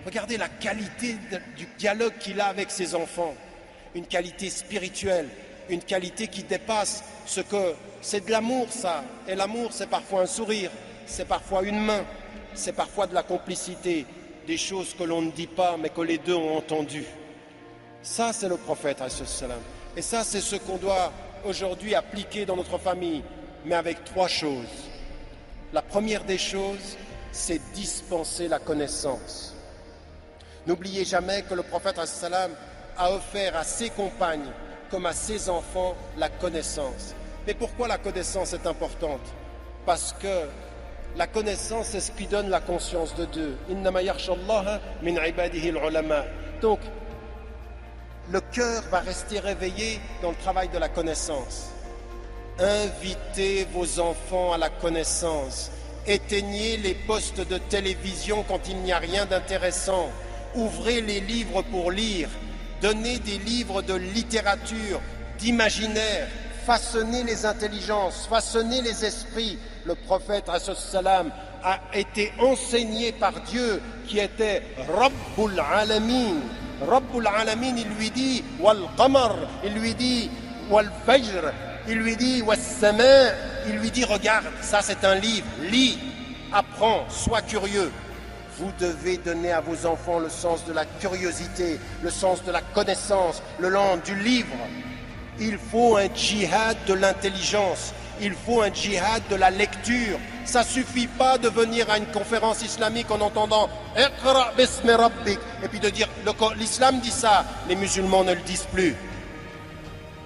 Regardez la qualité du dialogue qu'il a avec ses enfants. Une qualité spirituelle, une qualité qui dépasse ce que... C'est de l'amour, ça. Et l'amour, c'est parfois un sourire, c'est parfois une main, c'est parfois de la complicité, des choses que l'on ne dit pas, mais que les deux ont entendues. Ça, c'est le prophète, et ça, c'est ce qu'on doit aujourd'hui appliquer dans notre famille, mais avec trois choses. La première des choses, c'est dispenser la connaissance. N'oubliez jamais que le prophète a offert à ses compagnes comme à ses enfants la connaissance. Mais pourquoi la connaissance est importante? Parce que la connaissance, c'est ce qui donne la conscience de Dieu. Innama yakhshallaha min ibadihi al-ulama. Donc, le cœur va rester réveillé dans le travail de la connaissance. Invitez vos enfants à la connaissance. Éteignez les postes de télévision quand il n'y a rien d'intéressant. Ouvrez les livres pour lire. Donnez des livres de littérature, d'imaginaire. Façonnez les intelligences, façonnez les esprits. Le prophète a été enseigné par Dieu qui était Rabbul Alamin. Rabbul Alamin, il lui dit Wal Qamar, il lui dit Wal Fajr, il lui dit Was Sama, il lui dit regarde, ça c'est un livre, lis, apprends, sois curieux. Vous devez donner à vos enfants le sens de la curiosité, le sens de la connaissance, le sens du livre. Il faut un djihad de l'intelligence, il faut un djihad de la lecture. Ça ne suffit pas de venir à une conférence islamique en entendant « Iqra bismi rabbik » et puis de dire « l'islam dit ça », les musulmans ne le disent plus.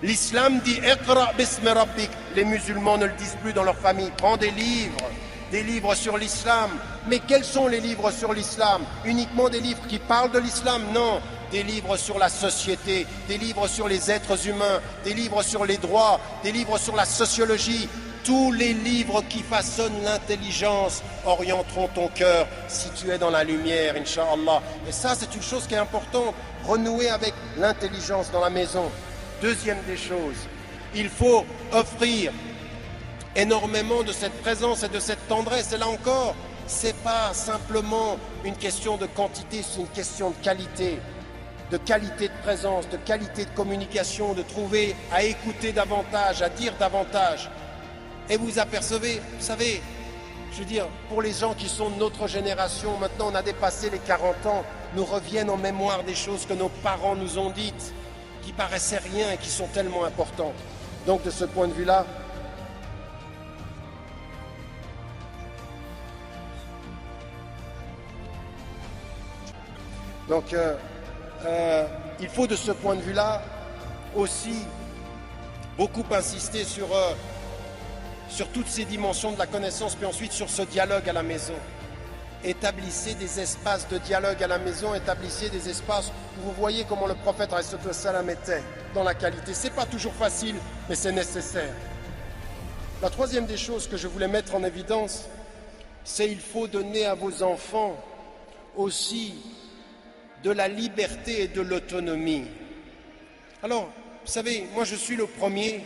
L'islam dit « Iqra bismi rabbik », les musulmans ne le disent plus dans leur famille. Prends des livres sur l'islam. Mais quels sont les livres sur l'islam? Uniquement des livres qui parlent de l'islam? Non. Des livres sur la société, des livres sur les êtres humains, des livres sur les droits, des livres sur la sociologie. Tous les livres qui façonnent l'intelligence orienteront ton cœur si tu es dans la lumière, Inch'Allah. Et ça, c'est une chose qui est importante. Renouer avec l'intelligence dans la maison. Deuxième des choses, il faut offrir énormément de cette présence et de cette tendresse. Et là encore, c'est pas simplement une question de quantité, c'est une question de qualité de présence, de qualité de communication, de trouver à écouter davantage, à dire davantage. Et vous apercevez, vous savez, je veux dire, pour les gens qui sont de notre génération, maintenant on a dépassé les 40 ans, nous reviennent en mémoire des choses que nos parents nous ont dites, qui paraissaient rien et qui sont tellement importantes. Donc de ce point de vue-là, il faut de ce point de vue-là aussi beaucoup insister sur toutes ces dimensions de la connaissance, puis ensuite sur ce dialogue à la maison. Établissez des espaces de dialogue à la maison, établissez des espaces où vous voyez comment le prophète était dans la qualité. Ce n'est pas toujours facile, mais c'est nécessaire. La troisième des choses que je voulais mettre en évidence, c'est qu'il faut donner à vos enfants aussi de la liberté et de l'autonomie. Alors, vous savez, moi je suis le premier.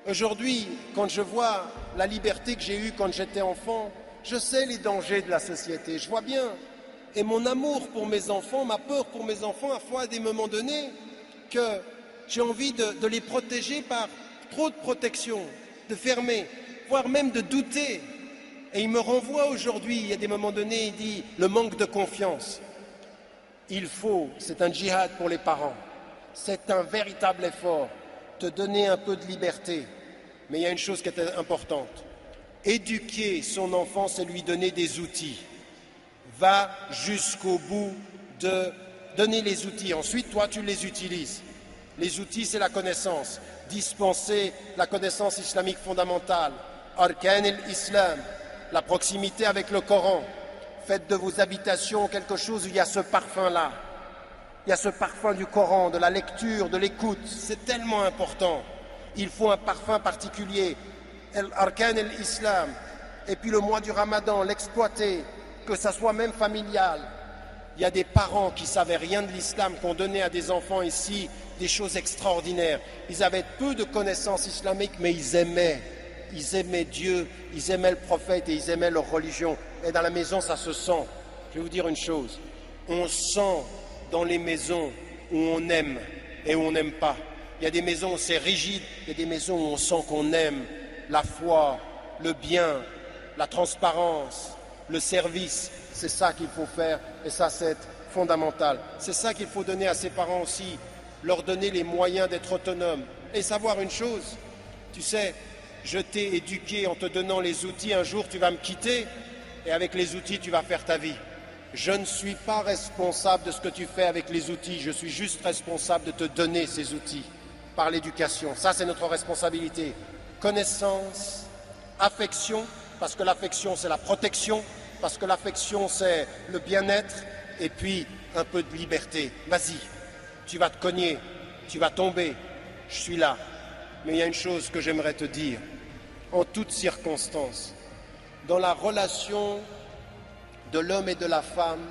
Aujourd'hui, quand je vois la liberté que j'ai eue quand j'étais enfant, je sais les dangers de la société, je vois bien. Et mon amour pour mes enfants, ma peur pour mes enfants, a fait à des moments donnés que j'ai envie de les protéger par trop de protection, de fermer, voire même de douter. Et il me renvoie aujourd'hui, il y a des moments donnés, il dit le manque de confiance. Il faut, c'est un djihad pour les parents, c'est un véritable effort, te donner un peu de liberté. Mais il y a une chose qui est importante, éduquer son enfant, c'est lui donner des outils. Va jusqu'au bout de donner les outils. Ensuite, toi, tu les utilises. Les outils, c'est la connaissance. Dispenser la connaissance islamique fondamentale. Arkan al-Islam, la proximité avec le Coran. Faites de vos habitations quelque chose où il y a ce parfum-là. Il y a ce parfum du Coran, de la lecture, de l'écoute. C'est tellement important. Il faut un parfum particulier. Arkan al-Islam. Et puis le mois du Ramadan, l'exploiter, que ça soit même familial. Il y a des parents qui ne savaient rien de l'islam, qui ont donné à des enfants ici des choses extraordinaires. Ils avaient peu de connaissances islamiques, mais ils aimaient Dieu, ils aimaient le prophète et ils aimaient leur religion. Et dans la maison, ça se sent. Je vais vous dire une chose, on sent dans les maisons où on aime et où on n'aime pas. Il y a des maisons où c'est rigide, il y a des maisons où on sent qu'on aime la foi, le bien, la transparence, le service. C'est ça qu'il faut faire et ça c'est fondamental. C'est ça qu'il faut donner à ses parents aussi, leur donner les moyens d'être autonomes. Et savoir une chose, tu sais, je t'ai éduqué en te donnant les outils, un jour tu vas me quitter et avec les outils tu vas faire ta vie. Je ne suis pas responsable de ce que tu fais avec les outils, je suis juste responsable de te donner ces outils par l'éducation. Ça, c'est notre responsabilité. Connaissance, affection, parce que l'affection, c'est la protection, parce que l'affection, c'est le bien-être, et puis un peu de liberté. Vas-y, tu vas te cogner, tu vas tomber, je suis là. Mais il y a une chose que j'aimerais te dire, en toutes circonstances, dans la relation de l'homme et de la femme,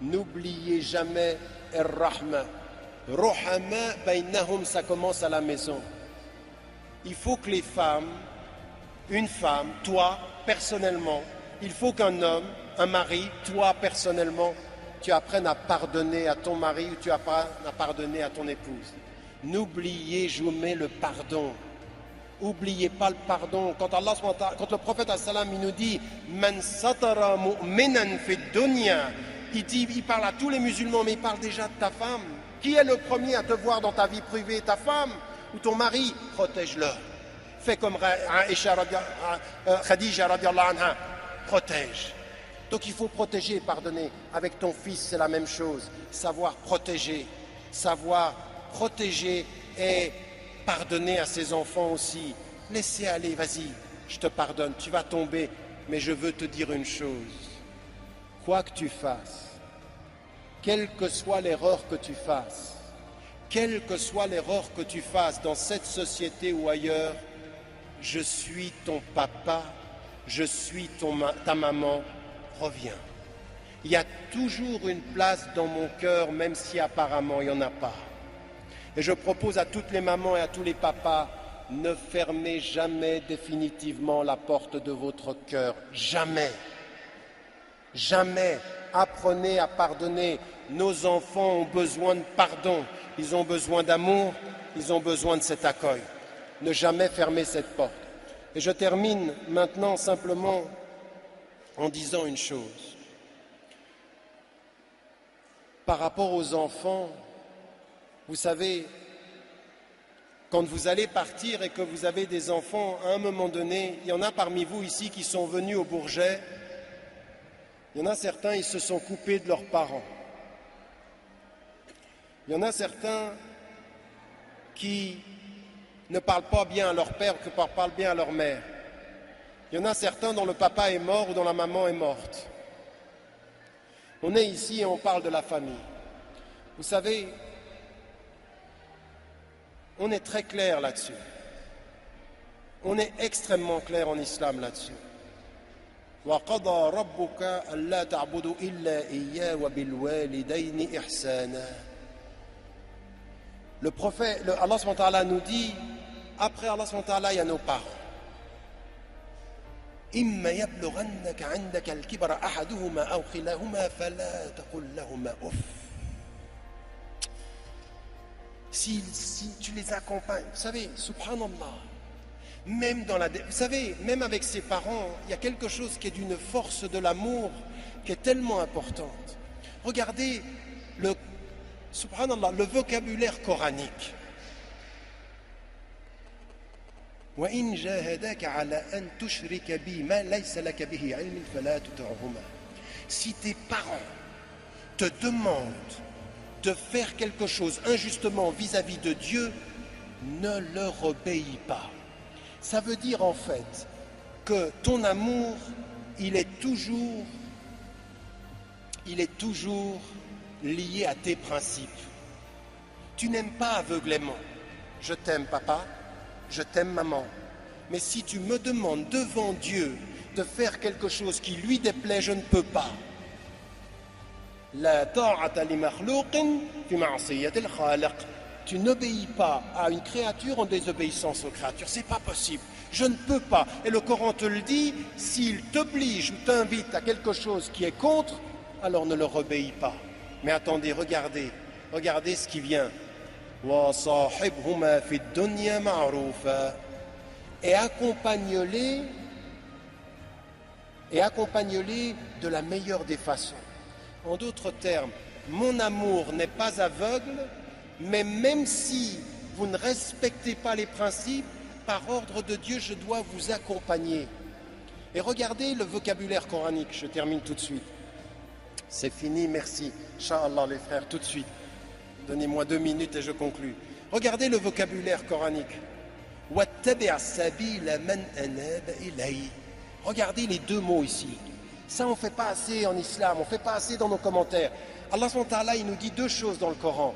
n'oubliez jamais Ar-Rahma. Rohama bainahum, ça commence à la maison. Il faut que les femmes, une femme, toi personnellement, il faut qu'un homme, un mari, toi personnellement, tu apprennes à pardonner à ton mari ou tu apprennes à pardonner à ton épouse. N'oubliez jamais le pardon. N'oubliez pas le pardon. Quand le prophète il nous dit Man satara mu'minan fi dunya, il parle à tous les musulmans, mais il parle déjà de ta femme. Qui est le premier à te voir dans ta vie privée? Ta femme ou ton mari? Protège-le. Fais comme Khadija radiallahu anha. Protège. Donc il faut protéger et pardonner. Avec ton fils, c'est la même chose. Savoir protéger et pardonner à ses enfants aussi. Laissez aller, vas-y, je te pardonne, tu vas tomber, mais je veux te dire une chose. Quoi que tu fasses, quelle que soit l'erreur que tu fasses, dans cette société ou ailleurs, je suis ton papa, je suis ta maman, reviens. Il y a toujours une place dans mon cœur, même si apparemment il n'y en a pas. Et je propose à toutes les mamans et à tous les papas, ne fermez jamais définitivement la porte de votre cœur. Jamais. Jamais. Apprenez à pardonner. Nos enfants ont besoin de pardon. Ils ont besoin d'amour. Ils ont besoin de cet accueil. Ne jamais fermer cette porte. Et je termine maintenant simplement en disant une chose. Par rapport aux enfants, vous savez, quand vous allez partir et que vous avez des enfants, à un moment donné, il y en a parmi vous ici qui sont venus au Bourget, il y en a certains, ils se sont coupés de leurs parents. Il y en a certains qui ne parlent pas bien à leur père, qui parlent bien à leur mère. Il y en a certains dont le papa est mort ou dont la maman est morte. On est ici et on parle de la famille. Vous savez, on est très clair là-dessus. On est extrêmement clair en islam là-dessus. وَقَضَى رَبُّكَ أَلَّا تَعْبُدُوا إِلَّا إِيَّاهُ وَبِالْوَالِدَيْنِ إِحْسَانًا. Le prophète, Allah subhanahu wa ta'ala nous dit, après Allah subhanahu wa ta'ala, il y a nos parents. إِمَّا يَبْلُغَنَّكَ عِنْدَكَ الْكِبَرَ أَحَدُهُمَا أَوْ كِلَاهُمَا فَلَا تَقُلْ لَهُمَا أُفٍّ. Si tu les accompagnes, vous savez, subhanallah, même vous savez, même avec ses parents, il y a quelque chose qui est d'une force de l'amour qui est tellement importante. Regardez subhanallah, le vocabulaire coranique. وَإِنْ جَاهَدَاكَ عَلَىٰ أَنْ تُشْرِكَ بِي مَا لَيْسَ لَكَ بِهِ عِلْمٍ فَلَا تُطِعْهُمَا. Si tes parents te demandent de faire quelque chose injustement vis-à-vis de Dieu, ne leur obéis pas. Ça veut dire en fait que ton amour, il est toujours lié à tes principes. Tu n'aimes pas aveuglément. Je t'aime papa, je t'aime maman. Mais si tu me demandes devant Dieu de faire quelque chose qui lui déplaît, je ne peux pas. La ta'ata li makhlouqin fi ma'siyati al-khaliq. Tu n'obéis pas à une créature en désobéissance aux créatures. C'est pas possible. Je ne peux pas. Et le Coran te le dit, s'il t'oblige ou t'invite à quelque chose qui est contre, alors ne leur obéis pas. Mais attendez, regardez ce qui vient. وَصَاحِبْهُمَا فِي الدُّنْيَا مَعْرُوفًا. Et accompagne-les de la meilleure des façons. En d'autres termes, mon amour n'est pas aveugle, mais même si vous ne respectez pas les principes, par ordre de Dieu, je dois vous accompagner. Et regardez le vocabulaire coranique, je termine tout de suite. C'est fini, merci. Inch'Allah les frères, tout de suite. Donnez-moi 2 minutes et je conclus. Regardez le vocabulaire coranique. وَاتَّبِعْ سَبِيلَ مَنْ أَنَابَ إِلَيْهِ. Regardez les 2 mots ici. Ça, on ne fait pas assez en islam, on ne fait pas assez dans nos commentaires. Allah subhanahu wa ta'ala, il nous dit 2 choses dans le Coran.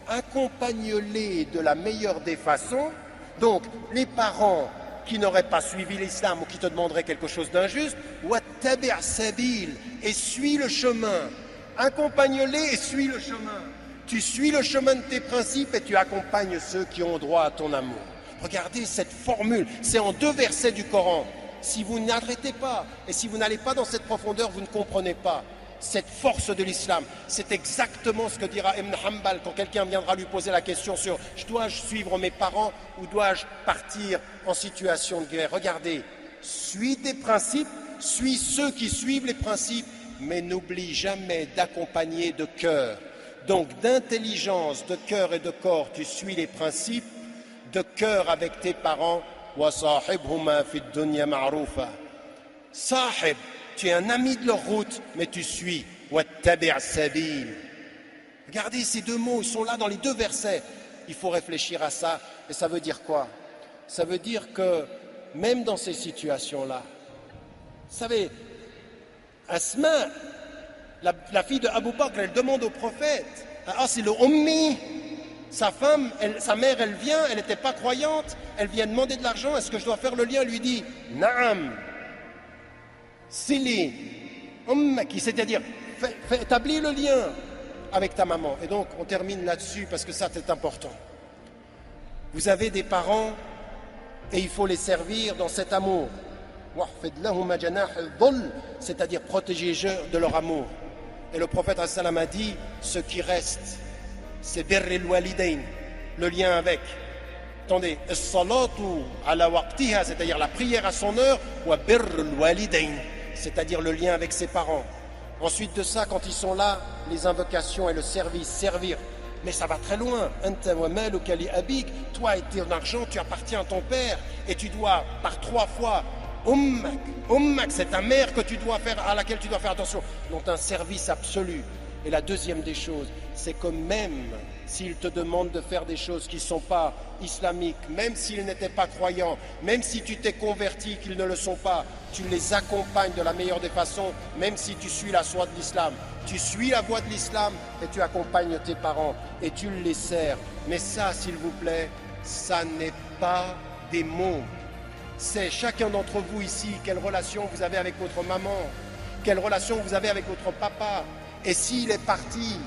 Accompagne-les de la meilleure des façons. Donc, les parents qui n'auraient pas suivi l'islam ou qui te demanderaient quelque chose d'injuste, وَاتَّبِعْ سَبِيلَ, et suis le chemin. Accompagne-les et suis le chemin. Tu suis le chemin de tes principes et tu accompagnes ceux qui ont droit à ton amour. Regardez cette formule, c'est en 2 versets du Coran. Si vous n'arrêtez pas et si vous n'allez pas dans cette profondeur, vous ne comprenez pas cette force de l'islam. C'est exactement ce que dira Ibn Hanbal quand quelqu'un viendra lui poser la question sur dois-je suivre mes parents ou dois-je partir en situation de guerre. Regardez, suis tes principes, suis ceux qui suivent les principes, mais n'oublie jamais d'accompagner de cœur. Donc d'intelligence, de cœur et de corps, tu suis les principes, de cœur avec tes parents. وَصَاحِبْهُمَا فِي الدُّنْيَا مَعْرُوفًا. Sahib, tu es un ami de leur route, mais tu suis. وَاتَّبِعْ سَبِيلَ. Regardez ces 2 mots, ils sont là dans les 2 versets. Il faut réfléchir à ça. Et ça veut dire quoi? Ça veut dire que même dans ces situations-là, vous savez, Asma, la fille de Abu Bakr, elle demande au prophète, c'est le Ummi, sa femme, sa mère, elle vient, elle n'était pas croyante, elle vient demander de l'argent, est-ce que je dois faire le lien? Elle lui dit, Naam, Sili, Ummaki, c'est-à-dire, établis le lien avec ta maman. Et donc, on termine là-dessus parce que ça, c'est important. Vous avez des parents et il faut les servir dans cet amour. C'est-à-dire protéger de leur amour. Et le prophète a dit, ce qui reste, c'est birrul walidain, le lien avec. Attendez, as-salatu ala waqtiha, c'est-à-dire la prière à son heure, ou birrul walidain, c'est-à-dire le lien avec ses parents. Ensuite de ça, quand ils sont là, les invocations et le service, servir. Mais ça va très loin. Anta wa maluka li abik, toi et ton argent, tu appartiens à ton père et tu dois par 3 fois Ummak, c'est ta mère que tu dois faire, à laquelle tu dois faire attention. Donc un service absolu. Et la deuxième des choses, c'est que même s'ils te demandent de faire des choses qui ne sont pas islamiques, même s'ils n'étaient pas croyants, même si tu t'es converti qu'ils ne le sont pas, tu les accompagnes de la meilleure des façons, même si tu suis la voie de l'islam. Tu suis la voie de l'islam et tu accompagnes tes parents et tu les sers. Mais ça, s'il vous plaît, ça n'est pas des mots. C'est chacun d'entre vous ici, quelle relation vous avez avec votre maman, quelle relation vous avez avec votre papa. Et s'il est parti,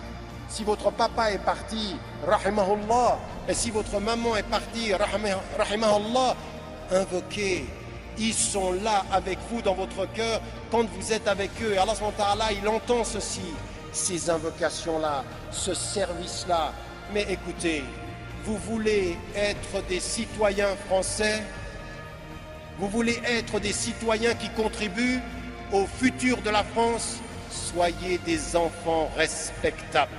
si votre papa est parti, rahimahullah, et si votre maman est partie, rahimahullah, invoquez. Ils sont là avec vous dans votre cœur quand vous êtes avec eux. Et Allah subhanahu wa ta'ala, il entend ceci, ces invocations-là, ce service-là. Mais écoutez, vous voulez être des citoyens français? Vous voulez être des citoyens qui contribuent au futur de la France? Soyez des enfants respectables.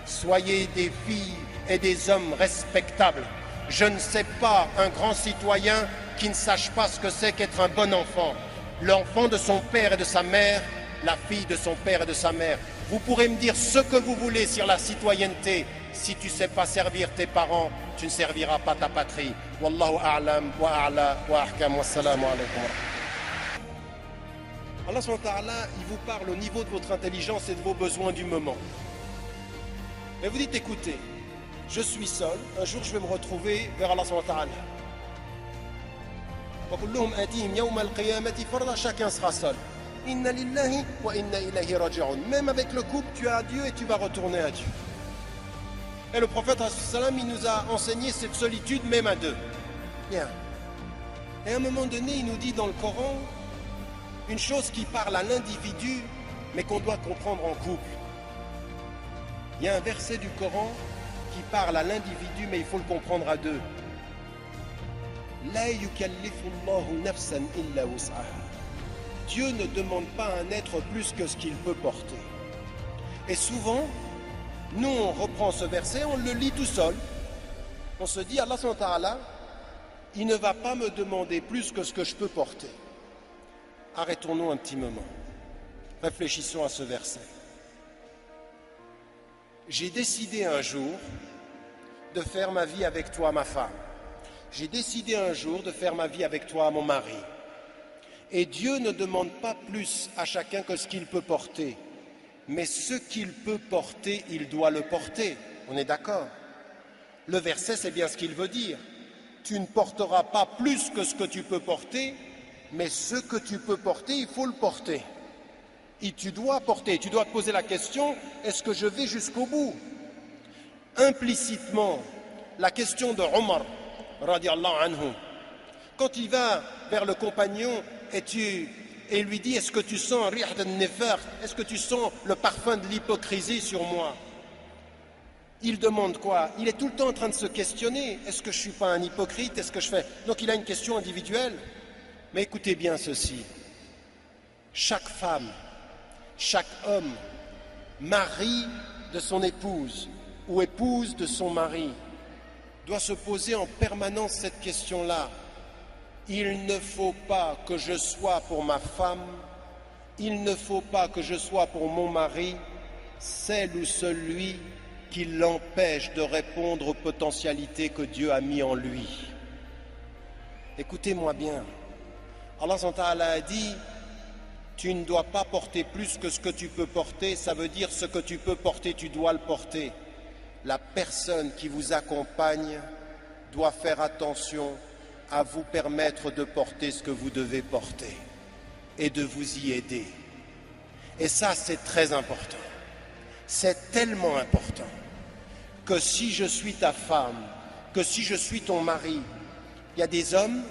Soyez des filles et des hommes respectables. Je ne sais pas un grand citoyen qui ne sache pas ce que c'est qu'être un bon enfant. L'enfant de son père et de sa mère, la fille de son père et de sa mère. Vous pourrez me dire ce que vous voulez sur la citoyenneté. Si tu ne sais pas servir tes parents, tu ne serviras pas ta patrie. Wallahu a'lam wa a'la wa ahkam wa salamu alaykum. Allah subhanahu wa ta'ala, il vous parle au niveau de votre intelligence et de vos besoins du moment. Et vous dites, écoutez, je suis seul, un jour je vais me retrouver vers Allah subhanahu wa ta'ala. Chacun sera seul. Inna lillahi wa inna ilayhi raji'un. Même avec le couple, tu as Dieu et tu vas retourner à Dieu. Et le prophète, il nous a enseigné cette solitude même à 2. Bien. Et à un moment donné, il nous dit dans le Coran, une chose qui parle à l'individu, mais qu'on doit comprendre en couple. Il y a un verset du Coran qui parle à l'individu, mais il faut le comprendre à deux. La yukallifu Allahu nafsan illa wus'aha. Dieu ne demande pas à un être plus que ce qu'il peut porter. Et souvent, nous on reprend ce verset, on le lit tout seul. On se dit, Allah subhanahu wa ta'ala, il ne va pas me demander plus que ce que je peux porter. Arrêtons-nous un petit moment. Réfléchissons à ce verset. J'ai décidé un jour de faire ma vie avec toi, ma femme. J'ai décidé un jour de faire ma vie avec toi, mon mari. Et Dieu ne demande pas plus à chacun que ce qu'il peut porter. Mais ce qu'il peut porter, il doit le porter. On est d'accord? Le verset, c'est bien ce qu'il veut dire. Tu ne porteras pas plus que ce que tu peux porter, mais ce que tu peux porter, il faut le porter. Et tu dois porter, tu dois te poser la question, est-ce que je vais jusqu'au bout? Implicitement, la question de Omar, radiallahu anhu, quand il va vers le compagnon et lui dit, est-ce que tu sens rih al-nifaq, est-ce que tu sens le parfum de l'hypocrisie sur moi? Il demande quoi? Il est tout le temps en train de se questionner, est-ce que je ne suis pas un hypocrite? Est-ce que je fais... Donc il a une question individuelle. Mais écoutez bien ceci, chaque femme, chaque homme, mari de son épouse ou épouse de son mari, doit se poser en permanence cette question-là. Il ne faut pas que je sois pour ma femme, il ne faut pas que je sois pour mon mari, celle ou celui qui l'empêche de répondre aux potentialités que Dieu a mis en lui. Écoutez-moi bien, Allah a dit, tu ne dois pas porter plus que ce que tu peux porter, ça veut dire ce que tu peux porter, tu dois le porter. La personne qui vous accompagne doit faire attention à vous permettre de porter ce que vous devez porter et de vous y aider. Et ça, c'est très important. C'est tellement important que si je suis ta femme, que si je suis ton mari, il y a des hommes,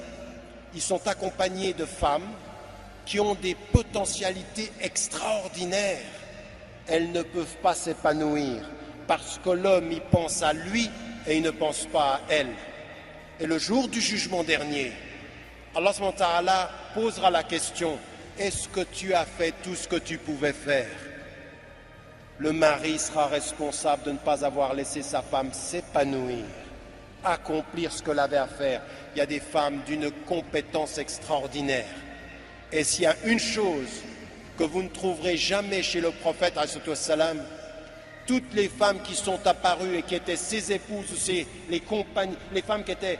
ils sont accompagnés de femmes qui ont des potentialités extraordinaires. Elles ne peuvent pas s'épanouir parce que l'homme, il pense à lui et il ne pense pas à elle. Et le jour du jugement dernier, Allah subhanahu wa ta'ala posera la question, est-ce que tu as fait tout ce que tu pouvais faire? Le mari sera responsable de ne pas avoir laissé sa femme s'épanouir, accomplir ce qu'elle avait à faire. Il y a des femmes d'une compétence extraordinaire. Et s'il y a une chose que vous ne trouverez jamais chez le prophète, toutes les femmes qui sont apparues et qui étaient ses épouses ou les femmes qui étaient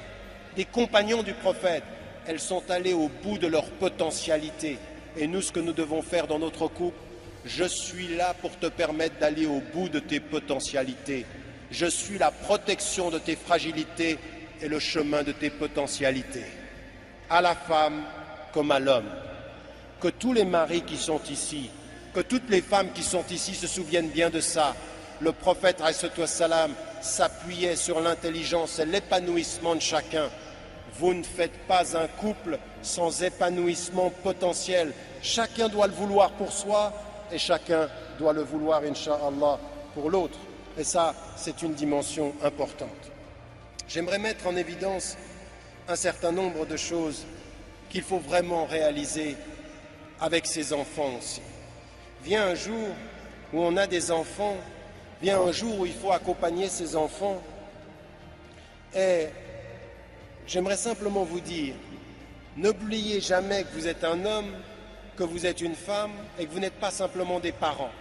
des compagnons du prophète, elles sont allées au bout de leur potentialité. Et nous, ce que nous devons faire dans notre couple, je suis là pour te permettre d'aller au bout de tes potentialités. Je suis la protection de tes fragilités et le chemin de tes potentialités. À la femme comme à l'homme. Que tous les maris qui sont ici, que toutes les femmes qui sont ici se souviennent bien de ça. Le prophète s'appuyait sur l'intelligence et l'épanouissement de chacun. Vous ne faites pas un couple sans épanouissement potentiel. Chacun doit le vouloir pour soi et chacun doit le vouloir, Inch'Allah, pour l'autre. Et ça, c'est une dimension importante. J'aimerais mettre en évidence un certain nombre de choses qu'il faut vraiment réaliser avec ses enfants aussi. Vient un jour où on a des enfants, vient un jour où il faut accompagner ses enfants. Et j'aimerais simplement vous dire, n'oubliez jamais que vous êtes un homme, que vous êtes une femme et que vous n'êtes pas simplement des parents.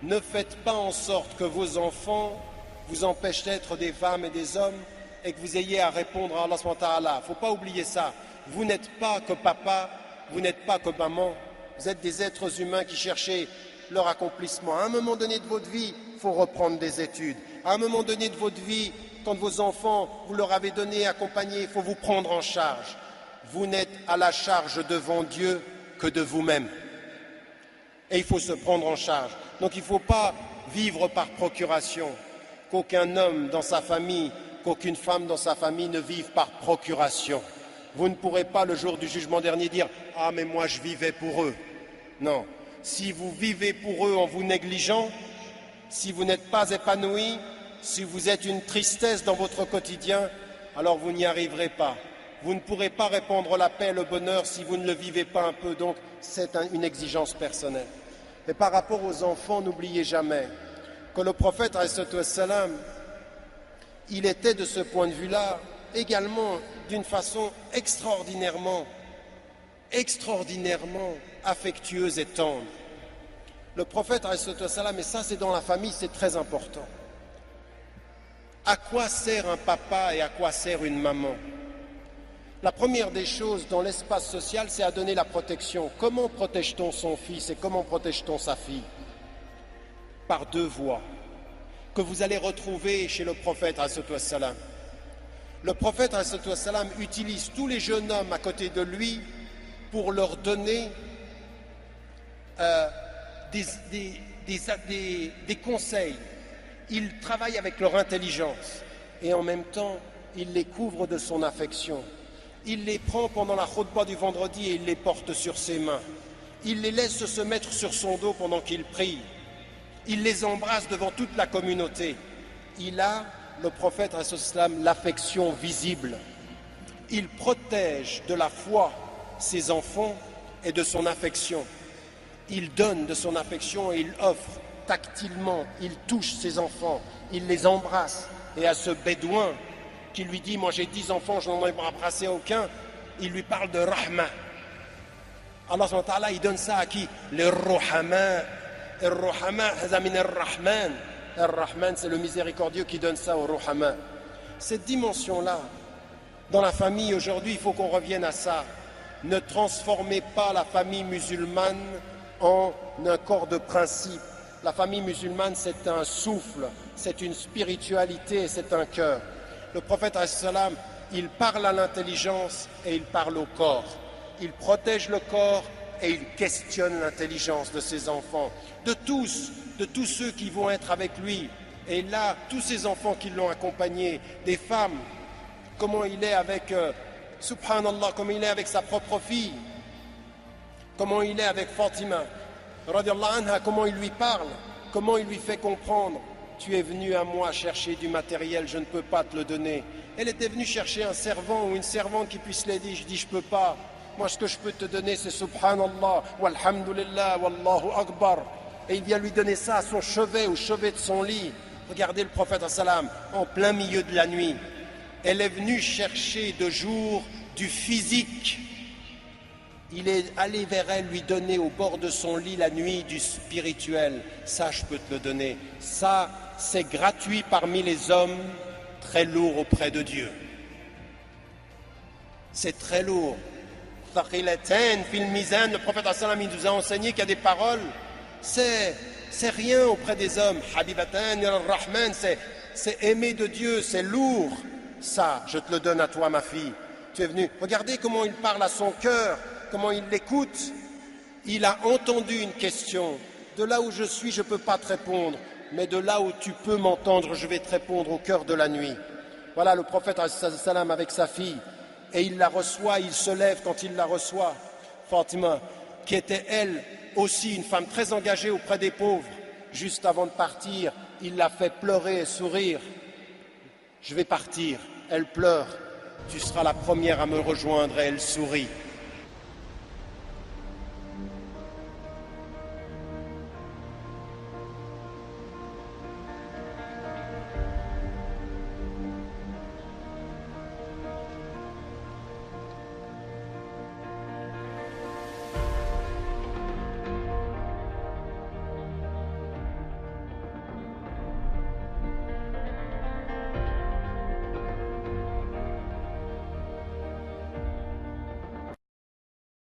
Ne faites pas en sorte que vos enfants vous empêchent d'être des femmes et des hommes et que vous ayez à répondre à Allah subhanahu wa ta'ala. Il ne faut pas oublier ça. Vous n'êtes pas que papa, vous n'êtes pas que maman. Vous êtes des êtres humains qui cherchez leur accomplissement. À un moment donné de votre vie, il faut reprendre des études. À un moment donné de votre vie, quand vos enfants, vous leur avez donné, accompagné, il faut vous prendre en charge. Vous n'êtes à la charge devant Dieu que de vous-même. Et il faut se prendre en charge. Donc il ne faut pas vivre par procuration. Qu'aucun homme dans sa famille, qu'aucune femme dans sa famille ne vive par procuration. Vous ne pourrez pas le jour du jugement dernier dire « Ah mais moi je vivais pour eux ». Non, Si vous vivez pour eux en vous négligeant, si vous n'êtes pas épanoui, si vous êtes une tristesse dans votre quotidien, alors vous n'y arriverez pas. Vous ne pourrez pas répandre la paix et le bonheur si vous ne le vivez pas un peu. Donc, c'est une exigence personnelle. Et par rapport aux enfants, n'oubliez jamais que le prophète, salam, il était de ce point de vue-là également d'une façon extraordinairement affectueuse et tendre. Le prophète, salam, et ça c'est dans la famille, c'est très important. À quoi sert un papa et à quoi sert une maman? La première des choses dans l'espace social, c'est à donner la protection. Comment protège-t-on son fils et comment protège-t-on sa fille? Par deux voies que vous allez retrouver chez le prophète. Le prophète utilise tous les jeunes hommes à côté de lui pour leur donner des conseils. Il travaille avec leur intelligence et en même temps, il les couvre de son affection. Il les prend pendant la khutba du vendredi et il les porte sur ses mains. Il les laisse se mettre sur son dos pendant qu'il prie. Il les embrasse devant toute la communauté. Il a, le prophète, l'affection visible. Il protège de la foi ses enfants et de son affection. Il donne de son affection et il offre tactilement. Il touche ses enfants, il les embrasse. Et à ce bédouin qui lui dit « Moi j'ai 10 enfants, je n'en ai embrassé aucun », il lui parle de rahma. Allah subhanahu wa ta'ala, il donne ça à qui? Les ruhama. Ar-Rahman, Ar-Rahman. Ar-Rahman, c'est le miséricordieux qui donne ça au Ruhama. Cette dimension-là, dans la famille aujourd'hui, il faut qu'on revienne à ça. Ne transformez pas la famille musulmane en un corps de principe. La famille musulmane, c'est un souffle, c'est une spiritualité, c'est un cœur. Le prophète, il parle à l'intelligence et il parle au corps. Il protège le corps et il questionne l'intelligence de ses enfants, de tous ceux qui vont être avec lui. Et là, tous ces enfants qui l'ont accompagné, des femmes, comment il est avec, subhanallah, comment il est avec sa propre fille, comment il est avec Fatima, radiallahu anha, comment il lui parle, comment il lui fait comprendre. Tu es venu à moi chercher du matériel, je ne peux pas te le donner. Elle était venue chercher un servant ou une servante qui puisse l'aider. Je dis, je ne peux pas. Moi, ce que je peux te donner, c'est subhanallah, walhamdulillah, wallahu akbar. Et il vient lui donner ça à son chevet, au chevet de son lit. Regardez le prophète, en plein milieu de la nuit. Elle est venue chercher de jour du physique. Il est allé vers elle, lui donner au bord de son lit la nuit du spirituel. Ça, je peux te le donner. Ça, c'est gratuit parmi les hommes, très lourd auprès de Dieu. C'est très lourd. Le prophète il nous a enseigné qu'il y a des paroles, c'est rien auprès des hommes. Habibatan ar-Rahman, c'est aimer de Dieu, c'est lourd. Ça, je te le donne à toi, ma fille. Tu es venu. Regardez comment il parle à son cœur, comment il l'écoute. Il a entendu une question. De là où je suis, je ne peux pas te répondre, mais de là où tu peux m'entendre, je vais te répondre au cœur de la nuit. Voilà le prophète avec sa fille. Et il la reçoit, il se lève quand il la reçoit. Fatima, qui était elle aussi une femme très engagée auprès des pauvres, juste avant de partir, il l'a fait pleurer et sourire. Je vais partir, elle pleure, tu seras la première à me rejoindre et elle sourit.